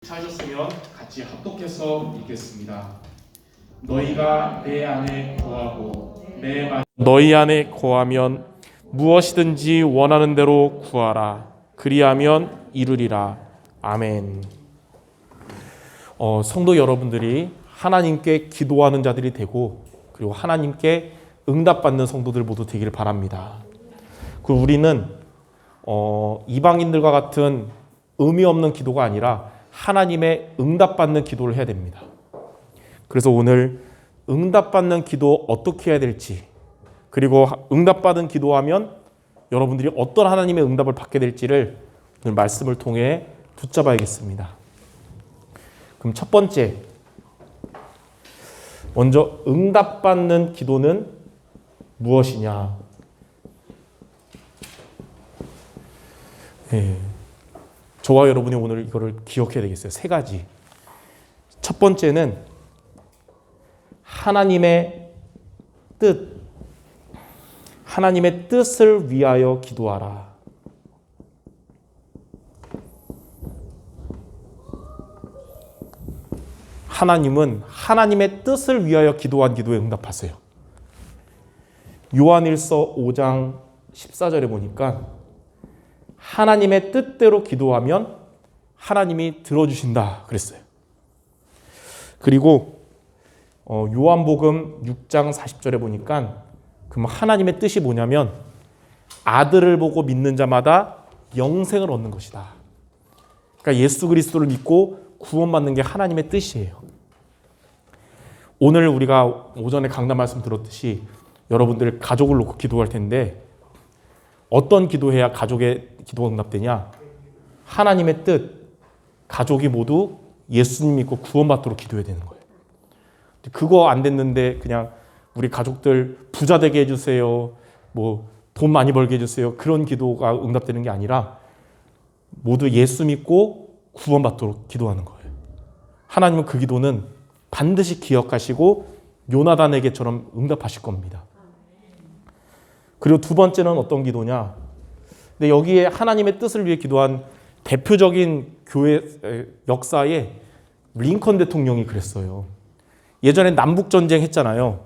찾으셨으면 같이 합독해서 읽겠습니다. 너희가 내 안에 거하고 너희 안에 거하면 무엇이든지 원하는 대로 구하라. 그리하면 이루리라. 아멘. 성도 여러분들이 하나님께 기도하는 자들이 되고 그리고 하나님께 응답받는 성도들 모두 되기를 바랍니다. 우리는 이방인들과 같은 의미 없는 기도가 아니라 하나님의 응답받는 기도를 해야 됩니다. 그래서 오늘 응답받는 기도 어떻게 해야 될지, 그리고 응답받은 기도하면 여러분들이 어떤 하나님의 응답을 받게 될지를 오늘 말씀을 통해 붙잡아야겠습니다. 그럼 첫 번째, 먼저 응답받는 기도는 무엇이냐? 저와 여러분이 오늘 이거를 기억해야 되겠어요. 세 가지. 첫 번째는 하나님의 뜻을 위하여 기도하라. 하나님은 하나님의 뜻을 위하여 기도한 기도에 응답하세요. 요한일서 5장 14절에 보니까 하나님의 뜻대로 기도하면 하나님이 들어주신다 그랬어요. 그리고 요한복음 6장 40절에 보니까 그럼 하나님의 뜻이 뭐냐면 아들을 보고 믿는 자마다 영생을 얻는 것이다. 그러니까 예수 그리스도를 믿고 구원받는 게 하나님의 뜻이에요. 오늘 우리가 오전에 강단 말씀 들었듯이 여러분들 가족을 놓고 기도할 텐데 어떤 기도해야 가족의 기도가 응답되냐? 하나님의 뜻, 가족이 모두 예수님 믿고 구원받도록 기도해야 되는 거예요. 그거 안 됐는데 그냥 우리 가족들 부자 되게 해주세요, 뭐 돈 많이 벌게 해주세요, 그런 기도가 응답되는 게 아니라 모두 예수 믿고 구원받도록 기도하는 거예요. 하나님은 그 기도는 반드시 기억하시고 요나단에게처럼 응답하실 겁니다. 그리고 두 번째는 어떤 기도냐? 근데 여기에 하나님의 뜻을 위해 기도한 대표적인 교회 역사에 링컨 대통령이 그랬어요. 예전에 남북전쟁 했잖아요.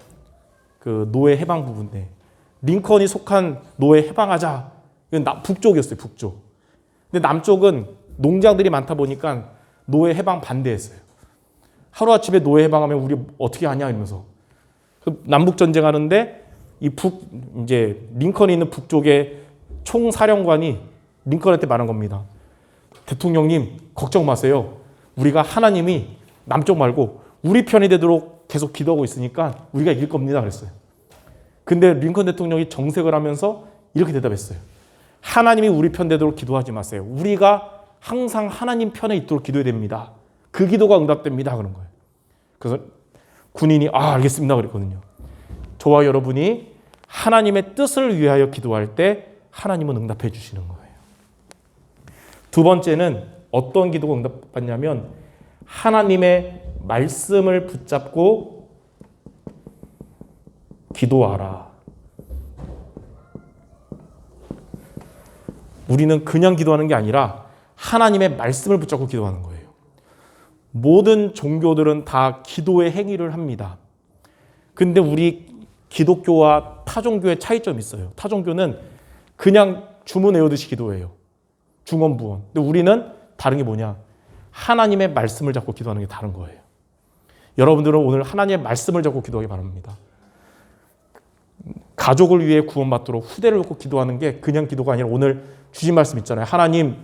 그 노예 해방 부분에. 링컨이 속한 노예 해방하자. 이건 북쪽이었어요, 북쪽. 근데 남쪽은 농장들이 많다 보니까 노예 해방 반대했어요. 하루아침에 노예 해방하면 우리 어떻게 하냐 이러면서. 남북전쟁 하는데 이제 링컨이 있는 북쪽의 총사령관이 링컨한테 말한 겁니다. 대통령님, 걱정 마세요. 우리가 하나님이 남쪽 말고 우리 편이 되도록 계속 기도하고 있으니까 우리가 이길 겁니다. 그랬어요. 근데 링컨 대통령이 정색을 하면서 이렇게 대답했어요. 하나님이 우리 편 되도록 기도하지 마세요. 우리가 항상 하나님 편에 있도록 기도해야 됩니다. 그 기도가 응답됩니다. 그런 거예요. 그래서 군인이 알겠습니다. 그랬거든요. 저와 여러분이 하나님의 뜻을 위하여 기도할 때 하나님은 응답해 주시는 거예요. 두 번째는 어떤 기도가 응답받냐면 하나님의 말씀을 붙잡고 기도하라. 우리는 그냥 기도하는 게 아니라 하나님의 말씀을 붙잡고 기도하는 거예요. 모든 종교들은 다 기도의 행위를 합니다. 근데 우리 기독교와 타종교의 차이점이 있어요. 타종교는 그냥 주문 외우듯이 기도해요. 중언부언. 근데 우리는 다른 게 뭐냐? 하나님의 말씀을 잡고 기도하는 게 다른 거예요. 여러분들은 오늘 하나님의 말씀을 잡고 기도하기 바랍니다. 가족을 위해 구원받도록 후대를 놓고 기도하는 게 그냥 기도가 아니라 오늘 주신 말씀 있잖아요. 하나님,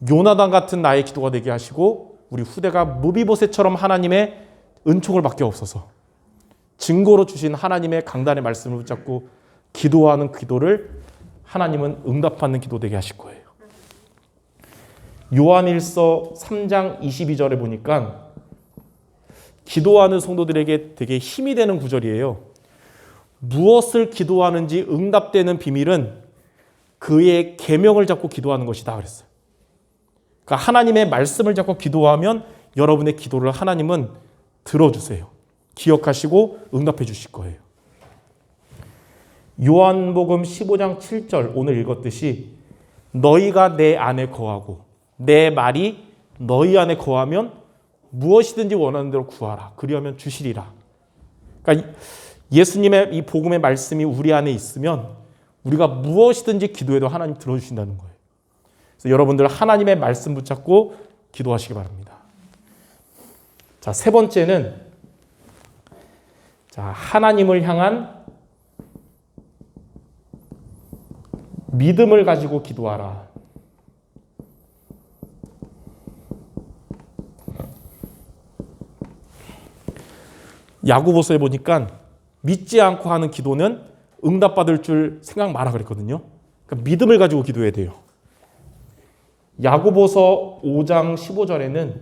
요나단 같은 나의 기도가 되게 하시고 우리 후대가 무비보셋처럼 하나님의 은총을 받게 없어서 증거로 주신 하나님의 강단의 말씀을 붙잡고 기도하는 기도를 하나님은 응답받는 기도 되게 하실 거예요. 요한일서 3장 22절에 보니까 기도하는 성도들에게 되게 힘이 되는 구절이에요. 무엇을 기도하는지 응답되는 비밀은 그의 계명을 잡고 기도하는 것이다 그랬어요. 그러니까 하나님의 말씀을 잡고 기도하면 여러분의 기도를 하나님은 들어주세요. 기억하시고 응답해 주실 거예요. 요한복음 15장 7절 오늘 읽었듯이 너희가 내 안에 거하고 내 말이 너희 안에 거하면 무엇이든지 원하는 대로 구하라. 그리하면 주시리라. 그러니까 예수님의 이 복음의 말씀이 우리 안에 있으면 우리가 무엇이든지 기도해도 하나님 들어주신다는 거예요. 그래서 여러분들 하나님의 말씀 붙잡고 기도하시기 바랍니다. 자, 세 번째는 하나님을 향한 믿음을 가지고 기도하라. 야고보서에 보니까 믿지 않고 하는 기도는 응답받을 줄 생각 마라 그랬거든요. 그러니까 믿음을 가지고 기도해야 돼요. 야고보서 5장 15절에는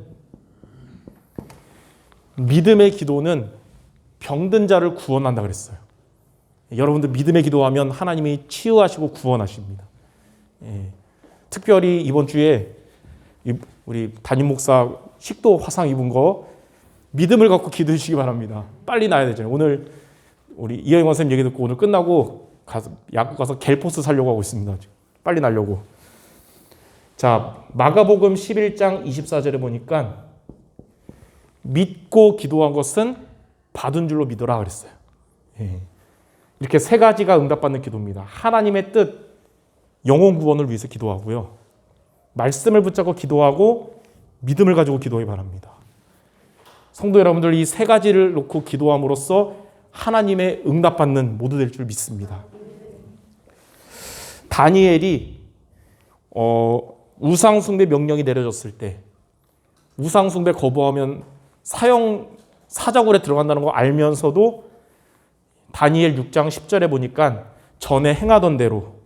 믿음의 기도는 병든 자를 구원한다 그랬어요. 여러분들 믿음의 기도하면 하나님이 치유하시고 구원하십니다. 특별히 이번 주에 우리 담임 목사 식도 화상 입은 거 믿음을 갖고 기도해 주시기 바랍니다. 빨리 나야 되잖아요. 오늘 우리 이영원 선생님 얘기 듣고 오늘 끝나고 약국 가서 겔포스 사려고 하고 있습니다. 빨리 나려고. 자, 마가복음 11장 24절에 보니까 믿고 기도한 것은 받은 줄로 믿어라 그랬어요. 이렇게 세 가지가 응답받는 기도입니다. 하나님의 뜻, 영혼 구원을 위해서 기도하고요. 말씀을 붙잡고 기도하고 믿음을 가지고 기도하기 바랍니다. 성도 여러분들, 이 세 가지를 놓고 기도함으로써 하나님의 응답받는 모두 될 줄 믿습니다. 다니엘이 우상숭배 명령이 내려졌을 때 우상숭배 거부하면 사자굴에 들어간다는 거 알면서도 다니엘 6장 10절에 보니까 전에 행하던 대로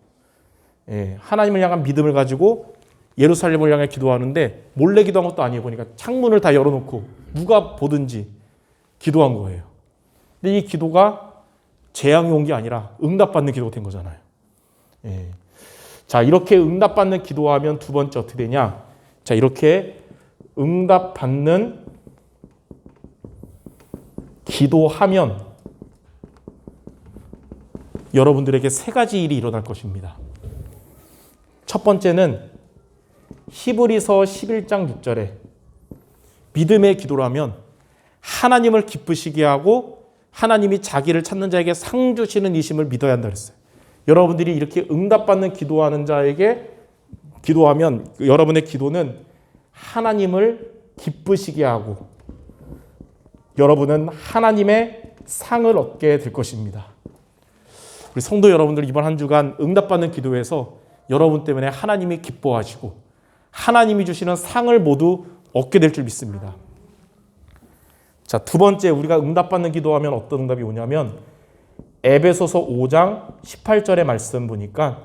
하나님을 향한 믿음을 가지고 예루살렘을 향해 기도하는데 몰래 기도한 것도 아니에요. 보니까 창문을 다 열어놓고 누가 보든지 기도한 거예요. 근데 이 기도가 재앙이 온 게 아니라 응답받는 기도가 된 거잖아요. 자, 이렇게 응답받는 기도하면 두 번째 어떻게 되냐? 자, 이렇게 응답받는 기도하면 여러분들에게 세 가지 일이 일어날 것입니다. 첫 번째는 히브리서 11장 6절에 믿음의 기도라면 하나님을 기쁘시게 하고 하나님이 자기를 찾는 자에게 상 주시는 이심을 믿어야 한다 그랬어요. 여러분들이 이렇게 응답받는 기도하는 자에게 기도하면 여러분의 기도는 하나님을 기쁘시게 하고 여러분은 하나님의 상을 얻게 될 것입니다. 우리 성도 여러분들, 이번 한 주간 응답받는 기도에서 여러분 때문에 하나님이 기뻐하시고 하나님이 주시는 상을 모두 얻게 될 줄 믿습니다. 자, 두 번째, 우리가 응답받는 기도하면 어떤 응답이 오냐면 에베소서 5장 18절의 말씀 보니까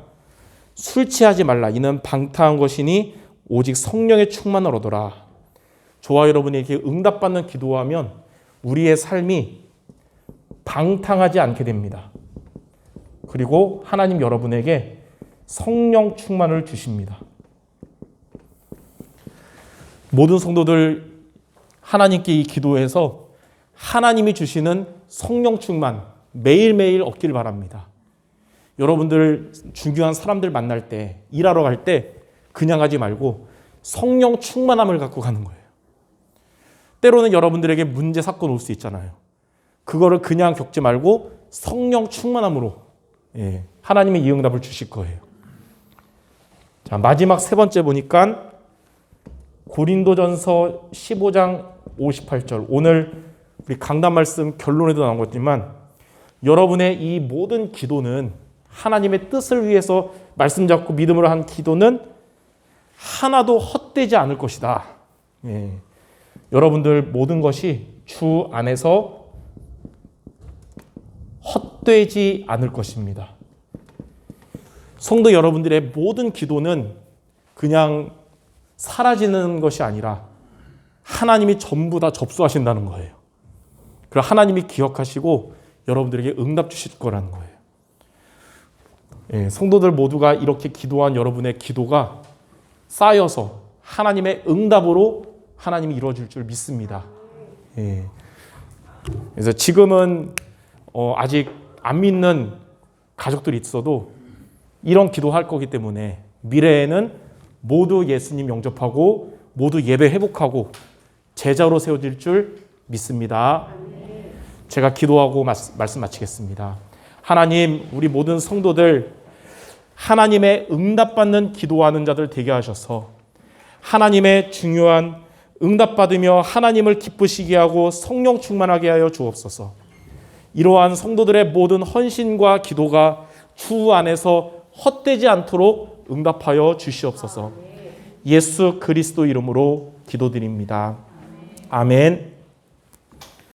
술 취하지 말라. 이는 방탕한 것이니 오직 성령의 충만을 얻어라. 저와 여러분이 이렇게 응답받는 기도하면 우리의 삶이 방탕하지 않게 됩니다. 그리고 하나님 여러분에게 성령 충만을 주십니다. 모든 성도들 하나님께 이 기도해서 하나님이 주시는 성령 충만 매일매일 얻기를 바랍니다. 여러분들 중요한 사람들 만날 때, 일하러 갈 때 그냥 가지 말고 성령 충만함을 갖고 가는 거예요. 때로는 여러분들에게 문제, 사건 올 수 있잖아요. 그거를 그냥 겪지 말고 성령 충만함으로 하나님의 이 응답을 주실 거예요. 자, 마지막 세 번째 보니까 고린도전서 15장 58절. 오늘 우리 강단 말씀 결론에도 나온 거지만 여러분의 이 모든 기도는 하나님의 뜻을 위해서 말씀 잡고 믿음으로 한 기도는 하나도 헛되지 않을 것이다. 여러분들 모든 것이 주 안에서 헛되지 않을 것입니다. 성도 여러분들의 모든 기도는 그냥 사라지는 것이 아니라 하나님이 전부 다 접수하신다는 거예요. 그리고 하나님이 기억하시고 여러분들에게 응답 주실 거라는 거예요. 성도들 모두가 이렇게 기도한 여러분의 기도가 쌓여서 하나님의 응답으로 하나님이 이루어질 줄 믿습니다. 그래서 지금은 아직 안 믿는 가족들이 있어도 이런 기도할 거기 때문에 미래에는 모두 예수님 영접하고 모두 예배 회복하고 제자로 세워질 줄 믿습니다. 제가 기도하고 말씀 마치겠습니다. 하나님, 우리 모든 성도들 하나님의 응답받는 기도하는 자들 되게 하셔서 하나님의 중요한 응답받으며 하나님을 기쁘시게 하고 성령 충만하게 하여 주옵소서. 이러한 성도들의 모든 헌신과 기도가 주 안에서 헛되지 않도록 응답하여 주시옵소서. 예수 그리스도 이름으로 기도드립니다. 아멘.